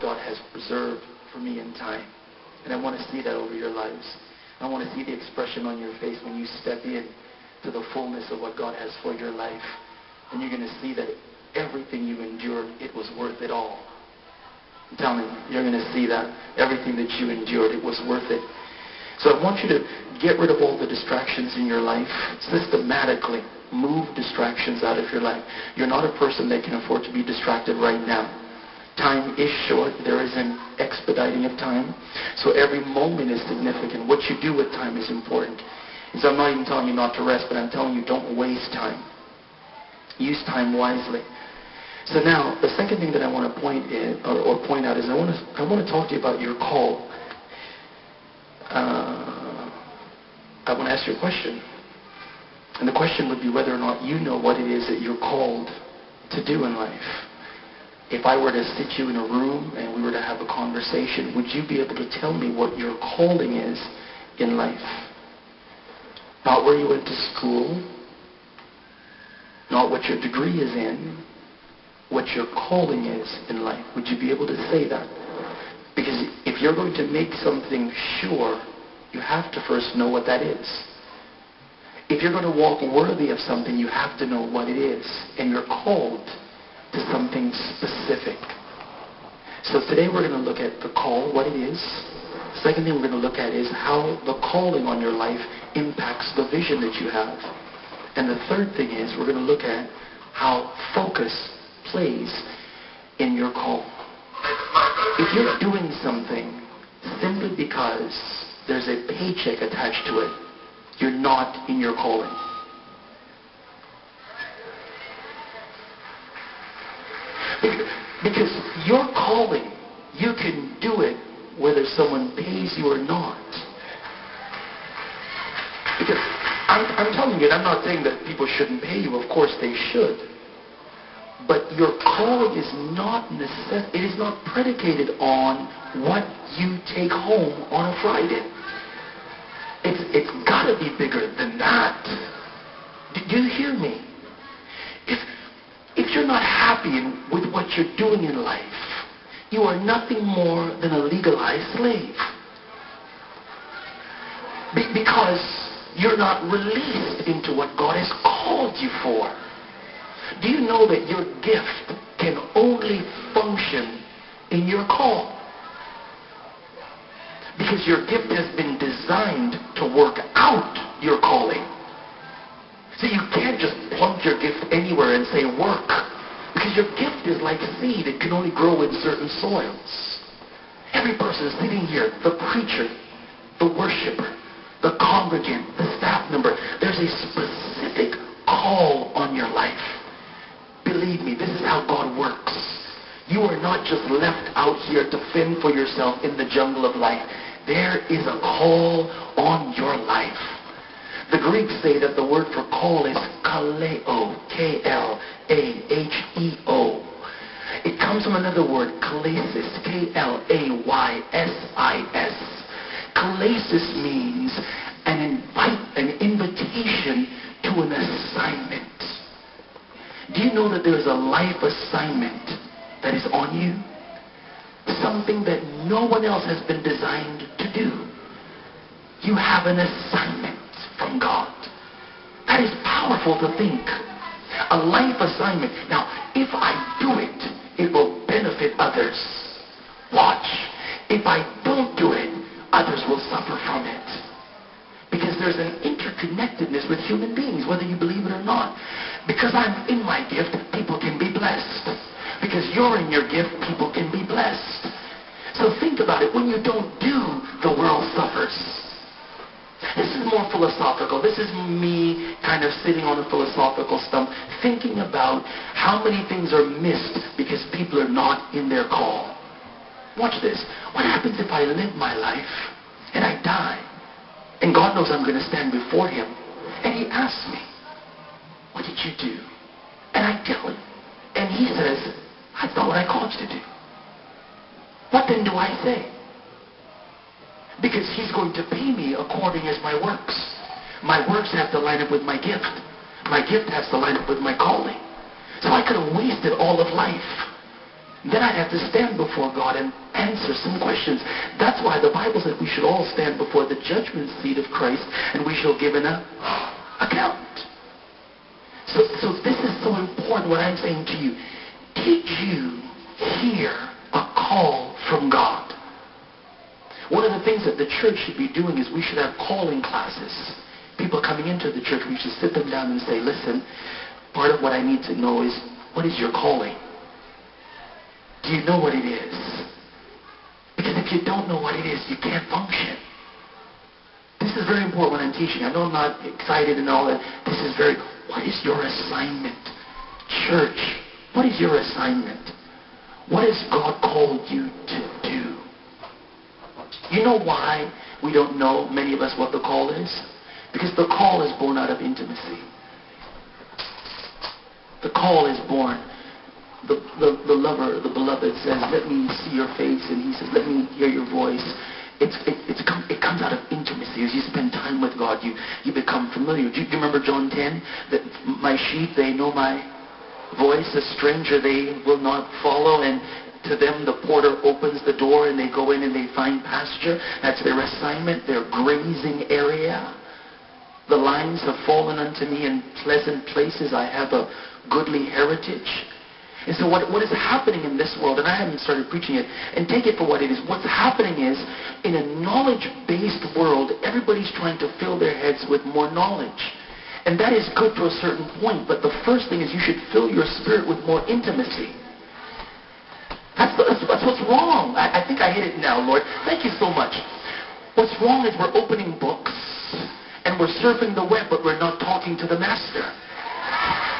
God has preserved for me in time. And I want to see that over your lives. I want to see the expression on your face when you step in to the fullness of what God has for your life. And you're going to see that everything you endured, it was worth it all. I'm telling you, you're going to see that. Everything that you endured, it was worth it. So I want you to get rid of all the distractions in your life. Systematically move distractions out of your life. You're not a person that can afford to be distracted right now. Time is short. There is an expediting of time. So every moment is significant. What you do with time is important. And so I'm not even telling you not to rest, but I'm telling you don't waste time. Use time wisely. So now, the second thing that I want to point out is I want to talk to you about your call. I want to ask you a question. And the question would be whether or not you know what it is that you're called to do in life. If I were to sit you in a room and we were to have a conversation, would you be able to tell me what your calling is in life? Not where you went to school, not what your degree is in, what your calling is in life. Would you be able to say that? Because if you're going to make something sure, you have to first know what that is. If you're going to walk worthy of something, you have to know what it is. And you're called to something specific. So today we're going to look at the call, what it is. The second thing we're going to look at is how the calling on your life impacts the vision that you have. And the third thing is we're going to look at how focus plays in your call. If you're doing something simply because there's a paycheck attached to it, you're not in your calling. Because your calling, you can do it whether someone pays you or not. Because I'm telling you, and I'm not saying that people shouldn't pay you. Of course they should. But your calling is not it is not predicated on what you take home on a Friday. It's got to be bigger than that. Do you hear me? If you're not happy with what you're doing in life, you are nothing more than a legalized slave. Because you're not released into what God has called you for. Do you know that your gift can only function in your call? Because your gift has been designed to work out your calling. So you can't just plunk your gift anywhere and say work. Because your gift is like seed. It can only grow in certain soils. Every person sitting here, the preacher, the worshiper, the congregant, the staff member, there's a specific call on your life. Believe me, this is how God works. You are not just left out here to fend for yourself in the jungle of life. There is a call on your life. The Greeks say that the word for call is kaleo, K-L-A-H-E-O. It comes from another word, kalesis, K-L-A-Y-S-I-S. Kalesis means an invitation to an assignment. Do you know that there is a life assignment that is on you? Something that no one else has been designed to do. You have an assignment from God. That is powerful to think. A life assignment. Now, if I do it, it will benefit others. Watch. If I don't do it, others will suffer from it. Because there's an interconnectedness with human beings, whether you believe it or not. Because I'm in my gift, people can be blessed. Because you're in your gift, people can be blessed. So think about it. When you don't do, the world suffers. This is more philosophical. This is me kind of sitting on a philosophical stump, thinking about how many things are missed because people are not in their call. Watch this. What happens if I live my life and I die? And God knows I'm going to stand before Him. And He asks me, what did you do? And I tell Him. And He says, that's not what I called you to do. What then do I say? Because He's going to pay me according as my works. My works have to line up with my gift. My gift has to line up with my calling. So I could have wasted all of life then I'd have to stand before God and answer some questions. That's why the Bible says we should all stand before the judgment seat of Christ, and we shall give an account. So this is so important what I'm saying to you. Did you hear a call from God? One of the things that the church should be doing is we should have calling classes. People coming into the church, we should sit them down and say, listen, part of what I need to know is, what is your calling? Do you know what it is? Because if you don't know what it is, you can't function. This is very important when I'm teaching. I know I'm not excited and all that. This is what is your assignment? Church, what is your assignment? What has God called you to do? You know why we don't know, many of us, what the call is? Because the call is born out of intimacy. The call is born. The lover, the beloved says, let me see your face. And he says, let me hear your voice. It comes out of intimacy. As you spend time with God, you become familiar. Do you remember John 10? That my sheep, they know my voice. A stranger they will not follow. And to them the porter opens the door and they go in and they find pasture. That's their assignment, their grazing area. The lines have fallen unto me in pleasant places. I have a goodly heritage. And so what is happening in this world, and I haven't started preaching it, and take it for what it is. What's happening is, in a knowledge-based world, everybody's trying to fill their heads with more knowledge. And that is good to a certain point, but the first thing is you should fill your spirit with more intimacy. That's what's wrong. I think I hit it now, Lord. Thank you so much. What's wrong is we're opening books, and we're surfing the web, but we're not talking to the Master.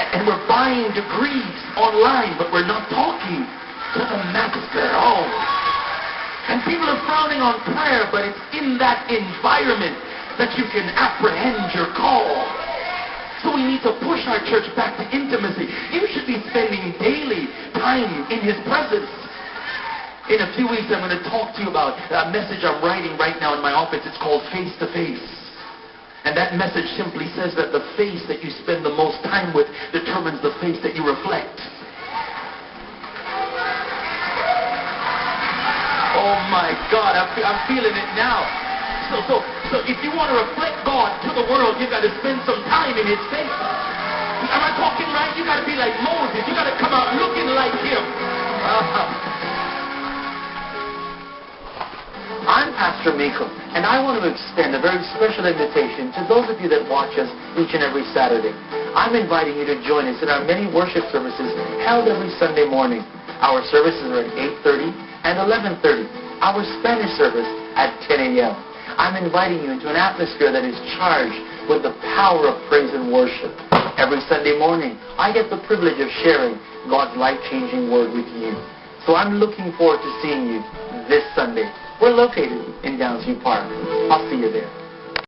And we're buying degrees online, but we're not talking to the Master. Oh. And people are frowning on prayer, but it's in that environment that you can apprehend your call. So we need to push our church back to intimacy. You should be spending daily time in His presence. In a few weeks, I'm going to talk to you about a message I'm writing right now in my office. It's called Face to Face. And that message simply says that the face that you spend the most time with determines the face that you reflect. Oh my God, I'm feeling it now. So if you want to reflect God to the world, you've got to spend some time in His face. Am I talking right? You've got to be like Moses. You've got to come out looking like him. I'm Pastor Miko, and I want to extend a very special invitation to those of you that watch us each and every Saturday. I'm inviting you to join us in our many worship services held every Sunday morning. Our services are at 8:30 and 11:30. Our Spanish service at 10 a.m. I'm inviting you into an atmosphere that is charged with the power of praise and worship. Every Sunday morning, I get the privilege of sharing God's life-changing word with you. So I'm looking forward to seeing you this Sunday. We're located in Downsview Park. I'll see you there.